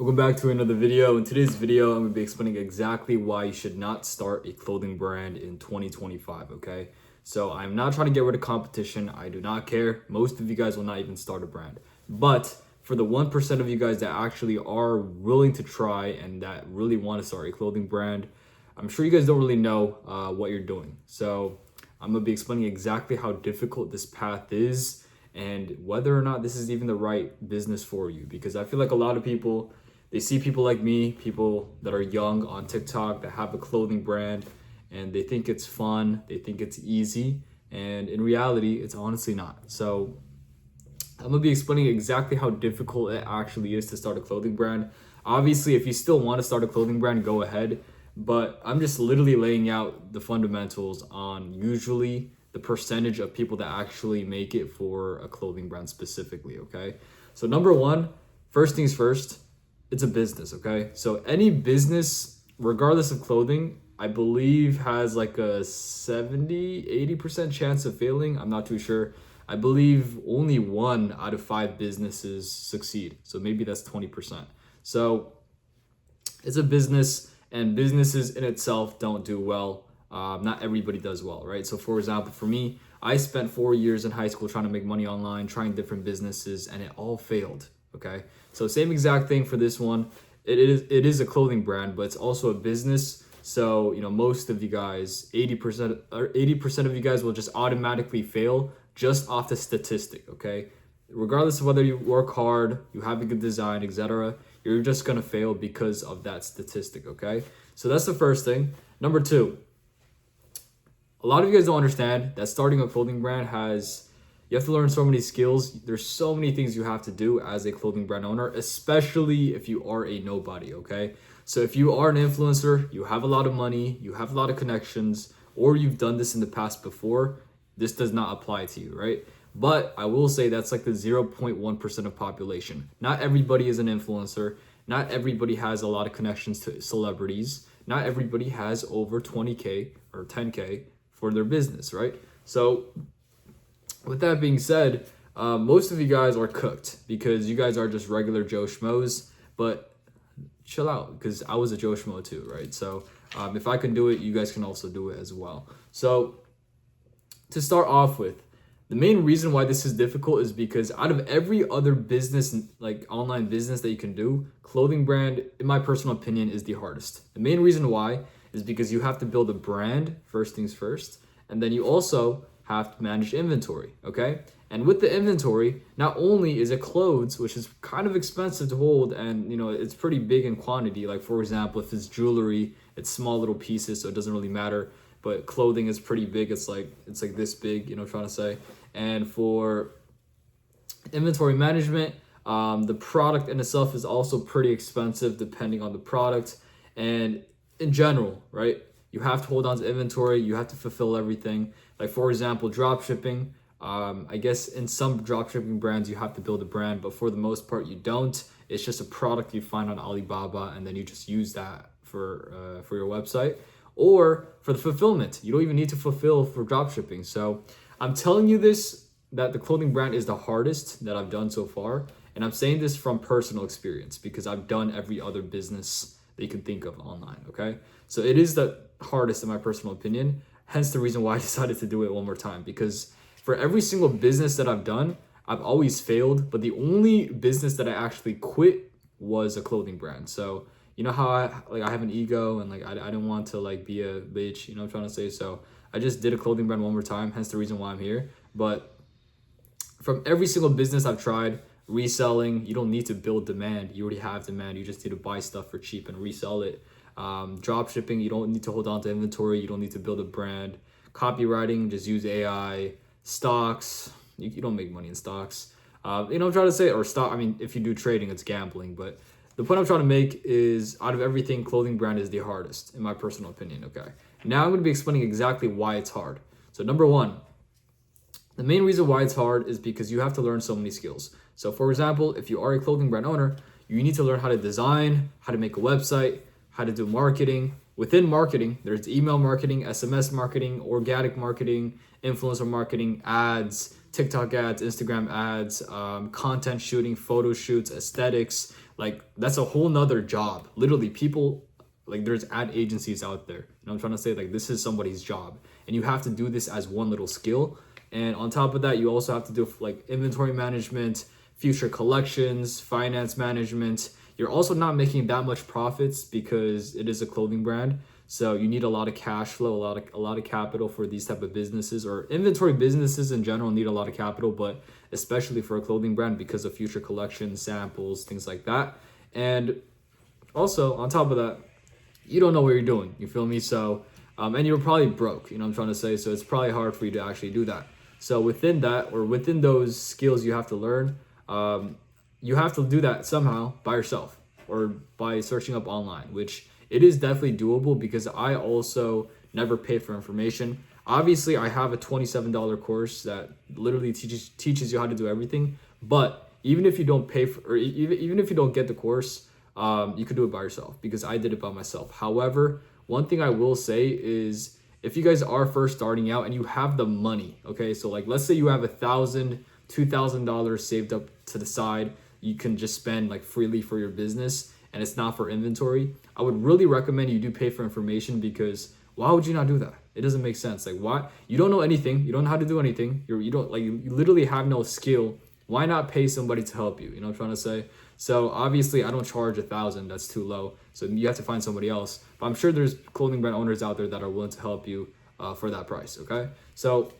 Welcome back to another video. In today's video, I'm going to be explaining exactly why you should not start a clothing brand in 2025, okay? So I'm not trying to get rid of competition. I do not care. Most of you guys will not even start a brand. But for the 1% of you guys that actually are willing to try and that really want to start a clothing brand, I'm sure you guys don't really know what you're doing. So I'm going to be explaining exactly how difficult this path is and whether or not this is even the right business for you. Because I feel like a lot of people, they see people like me, people that are young on TikTok that have a clothing brand, and they think it's fun, they think it's easy, and in reality, it's honestly not. So I'm gonna be explaining exactly how difficult it actually is to start a clothing brand. Obviously, if you still want to start a clothing brand, go ahead. But I'm just literally laying out the fundamentals on usually the percentage of people that actually make it for a clothing brand specifically, okay? So number one, first things first, it's a business, okay? So any business, regardless of clothing, I believe has like a 70-80% chance of failing. I'm not too sure. I believe only 1 out of 5 businesses succeed. So maybe that's 20%. So it's a business, and businesses in itself don't do well. Not everybody does well, right? So for example, for me, I spent 4 years in high school trying to make money online, trying different businesses, and it all failed. Okay, so same exact thing for this one. It is a clothing brand, but it's also a business. So most of you guys, 80% or 80% of you guys will just automatically fail just off the statistic. Okay, regardless of whether you work hard, you have a good design, etc., you're just gonna fail because of that statistic. Okay, so that's the first thing. Number two, a lot of you guys don't understand that starting a clothing brand you have to learn so many skills. There's so many things you have to do as a clothing brand owner, especially if you are a nobody, okay? So if you are an influencer, you have a lot of money, you have a lot of connections, or you've done this in the past before, this does not apply to you, right? But I will say that's like the 0.1% of population. Not everybody is an influencer. Not everybody has a lot of connections to celebrities. Not everybody has over 20K or 10K for their business, right? So with that being said, most of you guys are cooked because you guys are just regular Joe Schmoes, but chill out because I was a Joe Schmo too, right? So if I can do it, you guys can also do it as well. So to start off with, the main reason why this is difficult is because out of every other business, like online business that you can do, clothing brand, in my personal opinion, is the hardest. The main reason why is because you have to build a brand, first things first, and then you also have to manage inventory, okay? And with the inventory, not only is it clothes, which is kind of expensive to hold, and it's pretty big in quantity. Like for example, if it's jewelry, it's small little pieces, so it doesn't really matter. But clothing is pretty big. It's like this big, trying to say. And for inventory management, the product in itself is also pretty expensive depending on the product. And in general, right? You have to hold on to inventory. You have to fulfill everything. Like for example, drop shipping. I guess in some drop shipping brands you have to build a brand, but for the most part you don't. It's just a product you find on Alibaba, and then you just use that for your website. Or for the fulfillment, you don't even need to fulfill for drop shipping. So I'm telling you this, that the clothing brand is the hardest that I've done so far, and I'm saying this from personal experience because I've done every other business that you can think of online. Okay, so it is the hardest in my personal opinion. Hence the reason why I decided to do it one more time, because for every single business that I've done, I've always failed, but the only business that I actually quit was a clothing brand. So you know how I have an ego, and I didn't want to be a bitch, I'm trying to say. So I just did a clothing brand one more time, hence the reason why I'm here. But from every single business I've tried, reselling, you don't need to build demand. You already have demand. You just need to buy stuff for cheap and resell it. Drop shipping, you don't need to hold on to inventory. You don't need to build a brand. Copywriting, just use AI. Stocks, you don't make money in stocks. I'm trying to say, or stock, if you do trading, it's gambling. But the point I'm trying to make is, out of everything, clothing brand is the hardest, in my personal opinion, okay? Now I'm going to be explaining exactly why it's hard. So number one, the main reason why it's hard is because you have to learn so many skills. So for example, if you are a clothing brand owner, you need to learn how to design, how to make a website, how to do marketing. Within marketing, there's email marketing, SMS marketing, organic marketing, influencer marketing, ads, TikTok ads, Instagram ads, content shooting, photo shoots, aesthetics. Like that's a whole nother job. Literally, people like there's ad agencies out there. And I'm trying to say like this is somebody's job, and you have to do this as one little skill. And on top of that, you also have to do like inventory management, future collections, finance management. You're also not making that much profits because it is a clothing brand. So you need a lot of cash flow, a lot of capital for these type of businesses, or inventory businesses in general need a lot of capital, but especially for a clothing brand because of future collections, samples, things like that. And also on top of that, you don't know what you're doing. You feel me? So, and you're probably broke, you know what I'm trying to say? So it's probably hard for you to actually do that. So within that, or within those skills you have to learn, you have to do that somehow by yourself or by searching up online, which it is definitely doable because I also never pay for information. Obviously, I have a $27 course that literally teaches you how to do everything. But even if you don't pay for, or even if you don't get the course, you could do it by yourself because I did it by myself. However, one thing I will say is if you guys are first starting out and you have the money, okay, so like let's say you have $1,000, $2,000 saved up to the side, you can just spend like freely for your business and it's not for inventory. I would really recommend you do pay for information because why would you not do that? It doesn't make sense. Like why? You don't know anything. You don't know how to do anything. You don't like you literally have no skill. Why not pay somebody to help you? You know what I'm trying to say? So obviously I don't charge $1,000. That's too low. So you have to find somebody else. But I'm sure there's clothing brand owners out there that are willing to help you for that price. Okay. So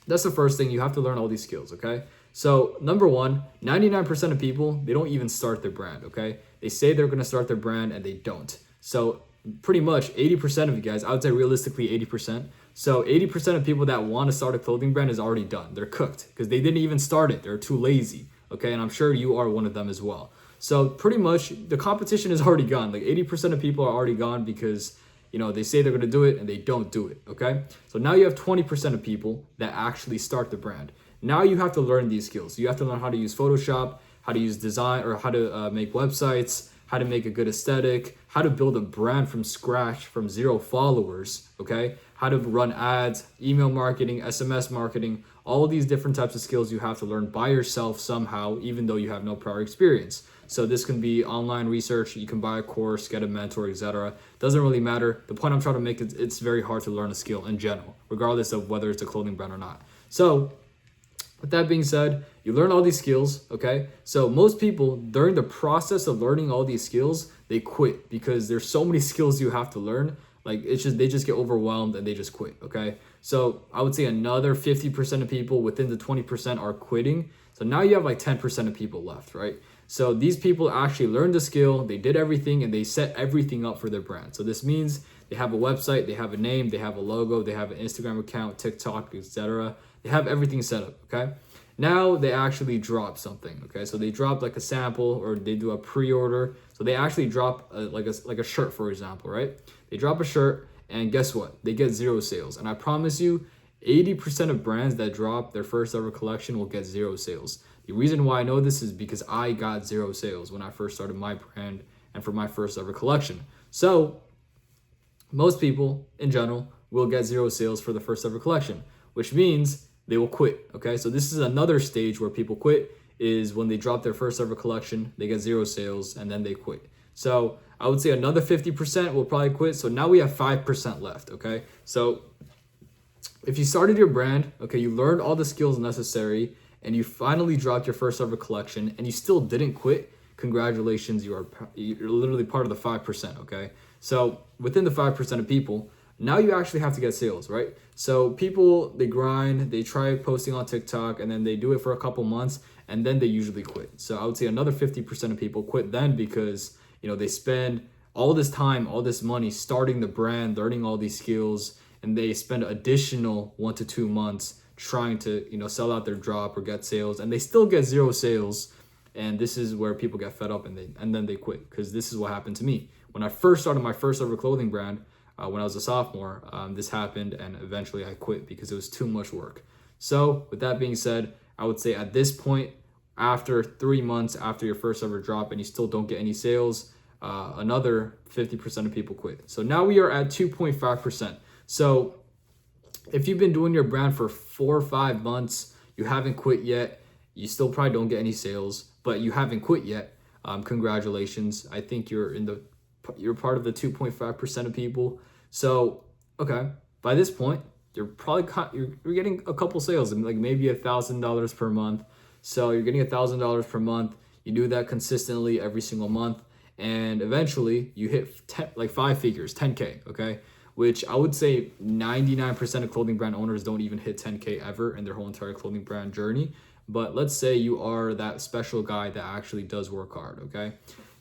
that's the first thing. You have to learn all these skills. Okay. So number one, 99% of people, they don't even start their brand. Okay. They say they're going to start their brand and they don't. So pretty much 80% of you guys, I would say realistically 80%. So 80% of people that want to start a clothing brand is already done. They're cooked because they didn't even start it. They're too lazy. Okay. And I'm sure you are one of them as well. So pretty much the competition is already gone. Like 80% of people are already gone because, you know, they say they're going to do it and they don't do it. Okay. So now you have 20% of people that actually start the brand. Now you have to learn these skills. You have to learn how to use Photoshop, how to use design, or how to make websites, how to make a good aesthetic, how to build a brand from scratch from 0 followers, okay? How to run ads, email marketing, SMS marketing, all of these different types of skills you have to learn by yourself somehow, even though you have no prior experience. So this can be online research, you can buy a course, get a mentor, etc. Doesn't really matter. The point I'm trying to make is it's very hard to learn a skill in general, regardless of whether it's a clothing brand or not. So with that being said, you learn all these skills, okay? So most people, during the process of learning all these skills, they quit because there's so many skills you have to learn. Like they just get overwhelmed and they just quit, okay? So I would say another 50% of people within the 20% are quitting. So now you have like 10% of people left, right? So these people actually learned the skill, they did everything, and they set everything up for their brand. So this means they have a website, they have a name, they have a logo, they have an Instagram account, TikTok, etc. They have everything set up, okay? Now they actually drop something, okay? So they drop like a sample or they do a pre-order. So they actually drop like a shirt, for example, right? They drop a shirt and guess what? They get 0 sales. And I promise you, 80% of brands that drop their first ever collection will get 0 sales. The reason why I know this is because I got 0 sales when I first started my brand and for my first ever collection. So most people in general will get 0 sales for the first ever collection, which means they will quit, okay? So this is another stage where people quit is when they drop their first ever collection, they get 0 sales and then they quit. So I would say another 50% will probably quit. So now we have 5% left, okay? So if you started your brand, okay, you learned all the skills necessary and you finally dropped your first ever collection and you still didn't quit, congratulations, you're literally part of the 5%, okay? So within the 5% of people, now you actually have to get sales, right? So people, they grind, they try posting on TikTok, and then they do it for a couple months, and then they usually quit. So I would say another 50% of people quit then because, you know, they spend all this time, all this money starting the brand, learning all these skills, and they spend additional 1 to 2 months trying to, you know, sell out their drop or get sales, and they still get 0 sales. And this is where people get fed up and then they quit, because this is what happened to me. When I first started my first ever clothing brand, when I was a sophomore, this happened and eventually I quit because it was too much work. So with that being said, I would say at this point, after 3 months after your first ever drop and you still don't get any sales, another 50% of people quit. So now we are at 2.5%. So if you've been doing your brand for 4 or 5 months, you haven't quit yet, you still probably don't get any sales, but you haven't quit yet. Congratulations. I think you're part of the 2.5% of people. So, okay, by this point, you're probably you're getting a couple sales, like maybe $1,000 per month. So you're getting $1,000 per month. You do that consistently every single month, and eventually you hit 5 figures, 10K. Okay, which I would say 99% of clothing brand owners don't even hit 10K ever in their whole entire clothing brand journey. But let's say you are that special guy that actually does work hard. Okay,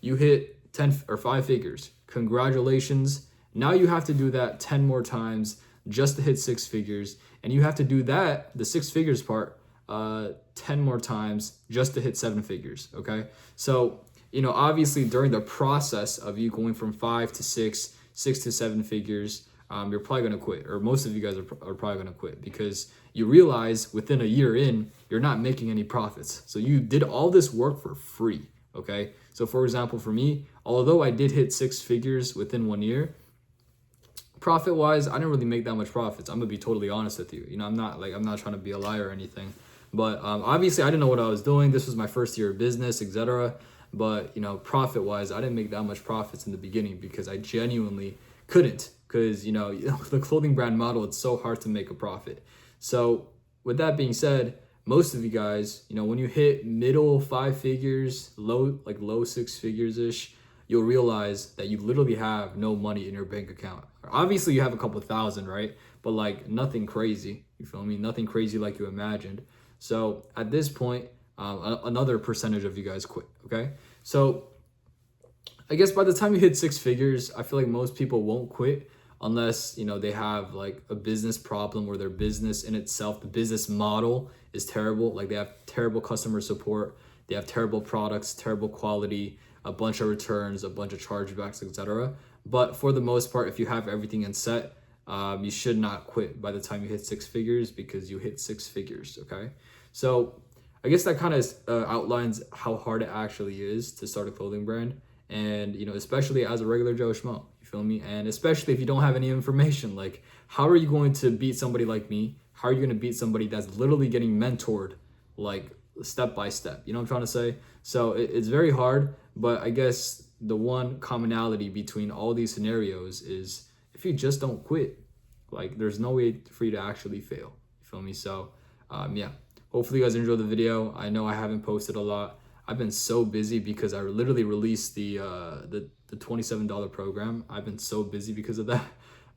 you hit 10 or 5 figures. Congratulations. Now you have to do that 10 more times just to hit 6 figures, and you have to do that, the 6 figures part, 10 more times just to hit 7 figures. Okay, so obviously during the process of you going from 5 to 6, 6 to 7 figures, you're probably going to quit, or most of you guys are probably going to quit, because you realize within a year in, you're not making any profits. So you did all this work for free. Okay, so for example, for me, although I did hit 6 figures within 1 year, profit wise, I didn't really make that much profits. I'm gonna be totally honest with you. I'm not trying to be a liar or anything, but obviously I didn't know what I was doing. This was my first year of business, etc. But profit wise, I didn't make that much profits in the beginning because I genuinely couldn't, because the clothing brand model, it's so hard to make a profit. So with that being said, most of you guys, when you hit middle 5 figures, low 6 figures ish, you'll realize that you literally have no money in your bank account. Obviously you have a couple thousand, right? But nothing crazy, you feel me? Nothing crazy like you imagined. So at this point, another percentage of you guys quit, okay? So I guess by the time you hit 6 figures, I feel like most people won't quit unless, they have a business problem where their business in itself, the business model is terrible. They have terrible customer support, they have terrible products, terrible quality, a bunch of returns, a bunch of chargebacks, etc. But for the most part, if you have everything in set, you should not quit by the time you hit 6 figures, because you hit 6 figures, okay? So I guess that kind of outlines how hard it actually is to start a clothing brand. And, especially as a regular Joe Schmo, you feel me? And especially if you don't have any information, how are you going to beat somebody like me? How are you going to beat somebody that's literally getting mentored, step by step? You know what I'm trying to say? So it's very hard, but I guess the one commonality between all these scenarios is if you just don't quit, there's no way for you to actually fail. You feel me? So yeah, hopefully you guys enjoyed the video. I know I haven't posted a lot. I've been so busy because I literally released the $27 program. I've been so busy because of that.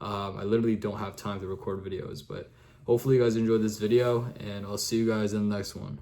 I literally don't have time to record videos, but hopefully you guys enjoyed this video, and I'll see you guys in the next one.